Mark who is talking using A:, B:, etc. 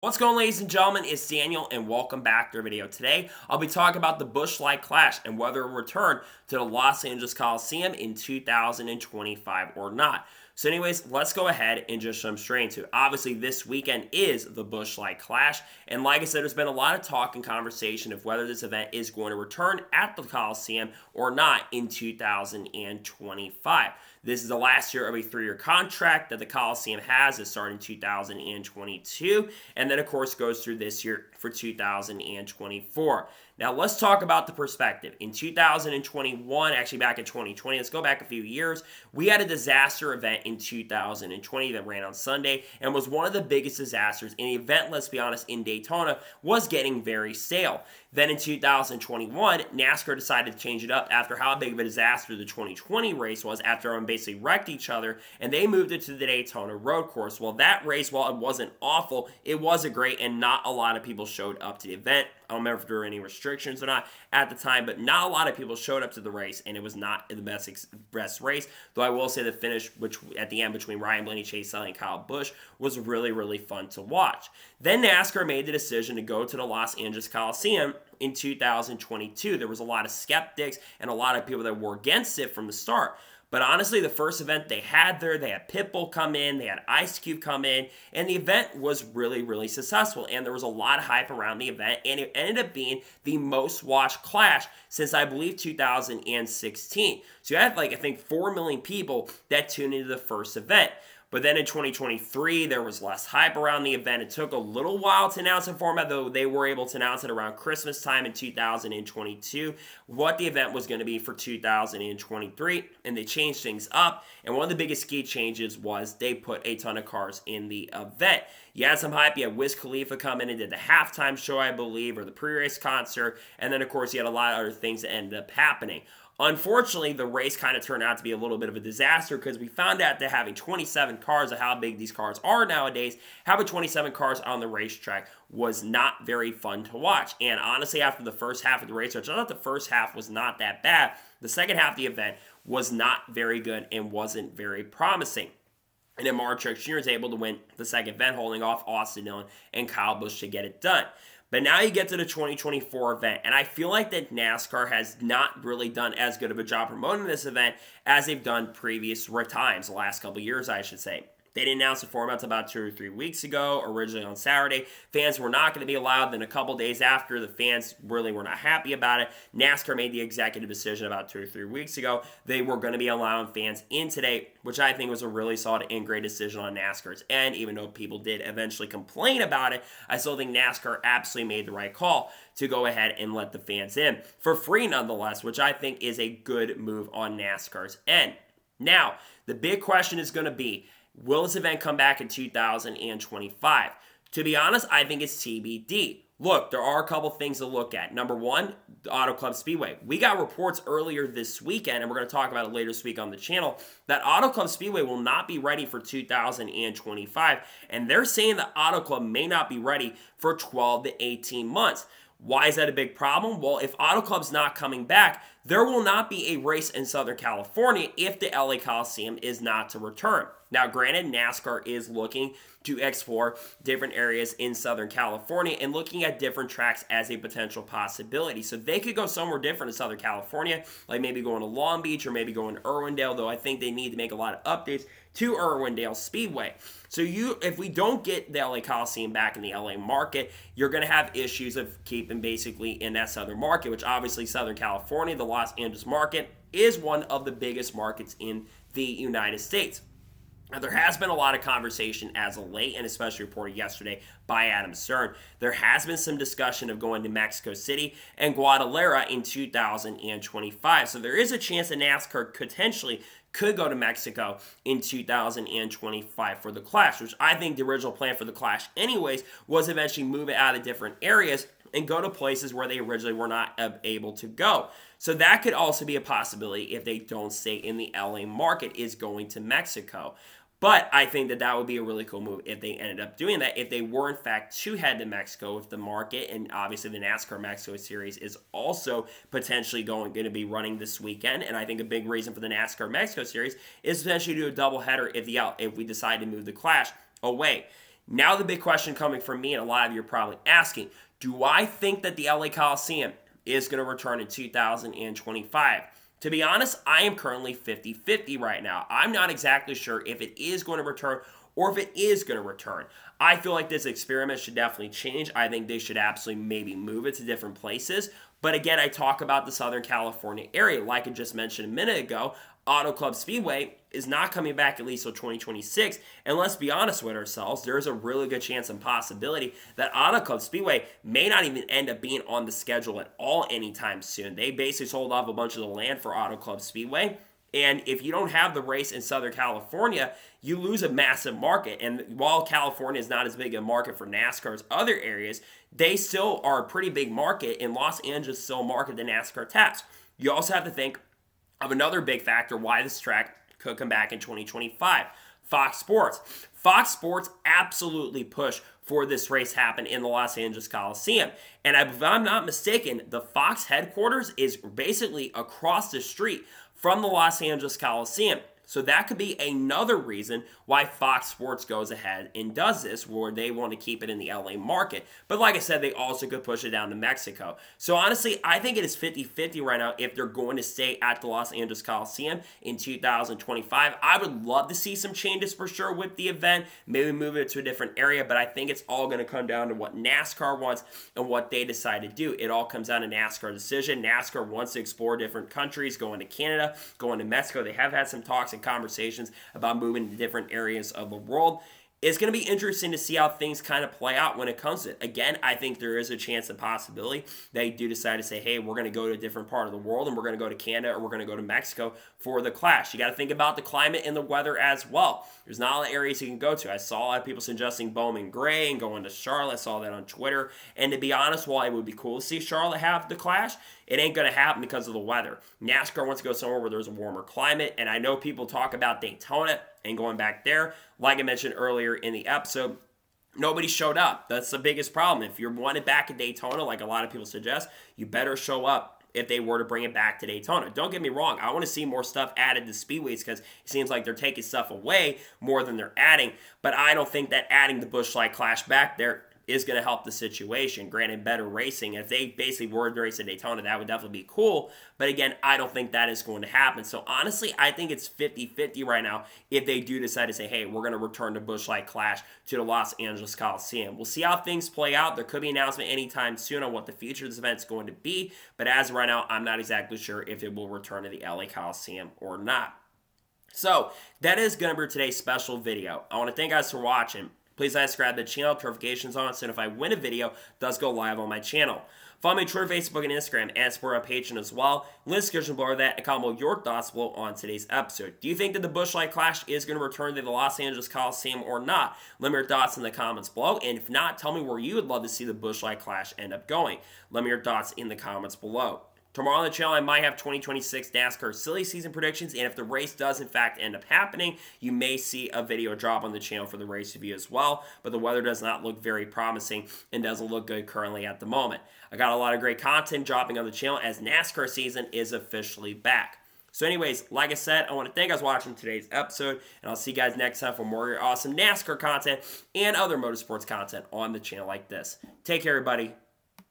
A: What's going on, ladies and gentlemen? It's Daniel and welcome back to our video. Today I'll be talking about the Busch Light Clash and whether it will return to the Los Angeles Coliseum in 2025 or not. So anyways, let's go ahead and just jump straight into it. Obviously, this weekend is the Busch Light Clash, and like I said, there's been a lot of talk and conversation of whether this event is going to return at the Coliseum or not in 2025. This is the last year of a 3-year contract that the Coliseum has. It started in 2022, and then, of course, goes through this year for 2024. Now, let's talk about the perspective. In 2021, actually back in 2020, let's go back a few years, we had a disaster event in 2020 that ran on Sunday and was one of the biggest disasters. And the event, let's be honest, in Daytona was getting very stale. Then in 2021, NASCAR decided to change it up after how big of a disaster the 2020 race was, after everyone basically wrecked each other, and they moved it to the Daytona road course. Well, that race, while it wasn't awful, it wasn't great, and not a lot of people showed up to the event. I don't remember if there were any restrictions or not at the time, but not a lot of people showed up to the race, and it was not the best race. Though I will say the finish, which at the end between Ryan Blaney, Chase Elliott, and Kyle Busch, was really, really fun to watch. Then NASCAR made the decision to go to the Los Angeles Coliseum in 2022. There was a lot of skeptics and a lot of people that were against it from the start. But honestly, the first event they had there, they had Pitbull come in, they had Ice Cube come in, and the event was really, really successful. And there was a lot of hype around the event, and it ended up being the most watched Clash since, I believe, 2016. So you had, I think 4 million people that tuned into the first event. But then in 2023, there was less hype around the event. It took a little while to announce the format, though they were able to announce it around Christmas time in 2022, what the event was going to be for 2023, and they changed things up. And one of the biggest key changes was they put a ton of cars in the event. You had some hype. You had Wiz Khalifa come in and did the halftime show, I believe, or the pre-race concert. And then, of course, you had a lot of other things that ended up happening. Unfortunately, the race kind of turned out to be a little bit of a disaster because we found out that having 27 cars, of how big these cars are nowadays, having 27 cars on the racetrack was not very fun to watch. And honestly, after the first half of the race, which I thought the first half was not that bad, the second half of the event was not very good and wasn't very promising. And then Mark Truex Jr. is able to win the second event, holding off Austin Dillon and Kyle Busch to get it done. But now you get to the 2024 event, and I feel like that NASCAR has not really done as good of a job promoting this event as they've done previous times, the last couple years, I should say. They didn't announce the format about 2 or 3 weeks ago, originally on Saturday. Fans were not going to be allowed. Then a couple days after, the fans really were not happy about it. NASCAR made the executive decision about 2 or 3 weeks ago. They were going to be allowing fans in today, which I think was a really solid and great decision on NASCAR's end. Even though people did eventually complain about it, I still think NASCAR absolutely made the right call to go ahead and let the fans in for free nonetheless, which I think is a good move on NASCAR's end. Now, the big question is going to be, will this event come back in 2025? To be honest, I think it's TBD. Look, there are a couple things to look at. Number one, the Auto Club Speedway. We got reports earlier this weekend, and we're going to talk about it later this week on the channel, that Auto Club Speedway will not be ready for 2025. And they're saying that Auto Club may not be ready for 12 to 18 months. Why is that a big problem? Well, if Auto Club's not coming back, there will not be a race in Southern California if the LA Coliseum is not to return. Now, granted, NASCAR is looking to explore different areas in Southern California and looking at different tracks as a potential possibility. So they could go somewhere different in Southern California, like maybe going to Long Beach or maybe going to Irwindale, though I think they need to make a lot of updates to Irwindale Speedway. So if we don't get the LA Coliseum back in the LA market, you're going to have issues of keeping basically in that Southern market, which obviously Southern California, the Los Angeles market, is one of the biggest markets in the United States. Now, there has been a lot of conversation as of late, and especially reported yesterday by Adam Stern. There has been some discussion of going to Mexico City and Guadalajara in 2025. So there is a chance that NASCAR potentially could go to Mexico in 2025 for the Clash, which I think the original plan for the Clash anyways was eventually move it out of different areas and go to places where they originally were not able to go. So that could also be a possibility if they don't stay in the LA market, is going to Mexico. But I think that would be a really cool move if they ended up doing that, if they were in fact to head to Mexico with the market. And obviously the NASCAR Mexico Series is also potentially going to be running this weekend. And I think a big reason for the NASCAR Mexico Series is potentially to do a doubleheader if we decide to move the Clash away. Now the big question coming from me, and a lot of you are probably asking, do I think that the LA Coliseum is going to return in 2025? To be honest, I am currently 50-50 right now. I'm not exactly sure if it is going to return or if it is going to return. I feel like this experiment should definitely change. I think they should absolutely maybe move it to different places. But again, I talk about the Southern California area. Like I just mentioned a minute ago, Auto Club Speedway is not coming back at least till 2026. And let's be honest with ourselves, there's a really good chance and possibility that Auto Club Speedway may not even end up being on the schedule at all anytime soon. They basically sold off a bunch of the land for Auto Club Speedway. And if you don't have the race in Southern California, you lose a massive market. And while California is not as big a market for NASCAR as other areas, they still are a pretty big market, and Los Angeles is still a market that NASCAR taps. You also have to think of another big factor why this track could come back in 2025. Fox Sports. Fox Sports absolutely push for this race happen in the Los Angeles Coliseum. And if I'm not mistaken, the Fox headquarters is basically across the street from the Los Angeles Coliseum. So that could be another reason why Fox Sports goes ahead and does this, where they want to keep it in the LA market. But like I said, they also could push it down to Mexico. So honestly, I think it is 50-50 right now if they're going to stay at the Los Angeles Coliseum in 2025. I would love to see some changes for sure with the event, maybe move it to a different area, but I think it's all going to come down to what NASCAR wants and what they decide to do. It all comes down to NASCAR decision. NASCAR wants to explore different countries, going to Canada, going to Mexico. They have had some talks and conversations about moving to different areas of the world. It's going to be interesting to see how things kind of play out when it comes to it. Again, I think there is a chance and possibility they do decide to say, hey, we're going to go to a different part of the world and we're going to go to Canada or we're going to go to Mexico for the Clash. You got to think about the climate and the weather as well. There's not a lot of areas you can go to. I saw a lot of people suggesting Bowman Gray and going to Charlotte. I saw that on Twitter. And to be honest, while it would be cool to see Charlotte have the Clash, it ain't going to happen because of the weather. NASCAR wants to go somewhere where there's a warmer climate. And I know people talk about Daytona and going back there. Like I mentioned earlier in the episode, nobody showed up. That's the biggest problem. If you're wanted back at Daytona, like a lot of people suggest, you better show up if they were to bring it back to Daytona. Don't get me wrong. I want to see more stuff added to speedways because it seems like they're taking stuff away more than they're adding. But I don't think that adding the Busch Light Clash back there is going to help the situation. Granted, better racing. If they basically were to race at Daytona, that would definitely be cool. But again, I don't think that is going to happen. So honestly, I think it's 50-50 right now if they do decide to say, hey, we're going to return the Busch Light Clash to the Los Angeles Coliseum. We'll see how things play out. There could be an announcement anytime soon on what the future of this event is going to be. But as of right now, I'm not exactly sure if it will return to the LA Coliseum or not. So that is going to be today's special video. I want to thank you guys for watching. Please subscribe to the channel, notifications on, so if I win a video, it does go live on my channel. Follow me on Twitter, Facebook, and Instagram, and support on Patreon as well. Link description below that, and comment below your thoughts below on today's episode. Do you think that the Busch Light Clash is going to return to the Los Angeles Coliseum or not? Let me know your thoughts in the comments below, and if not, tell me where you would love to see the Busch Light Clash end up going. Let me know your thoughts in the comments below. Tomorrow on the channel, I might have 2026 NASCAR silly season predictions, and if the race does in fact end up happening, you may see a video drop on the channel for the race review as well, but the weather does not look very promising and doesn't look good currently at the moment. I got a lot of great content dropping on the channel as NASCAR season is officially back. So anyways, like I said, I want to thank you guys for watching today's episode, and I'll see you guys next time for more awesome NASCAR content and other motorsports content on the channel like this. Take care, everybody.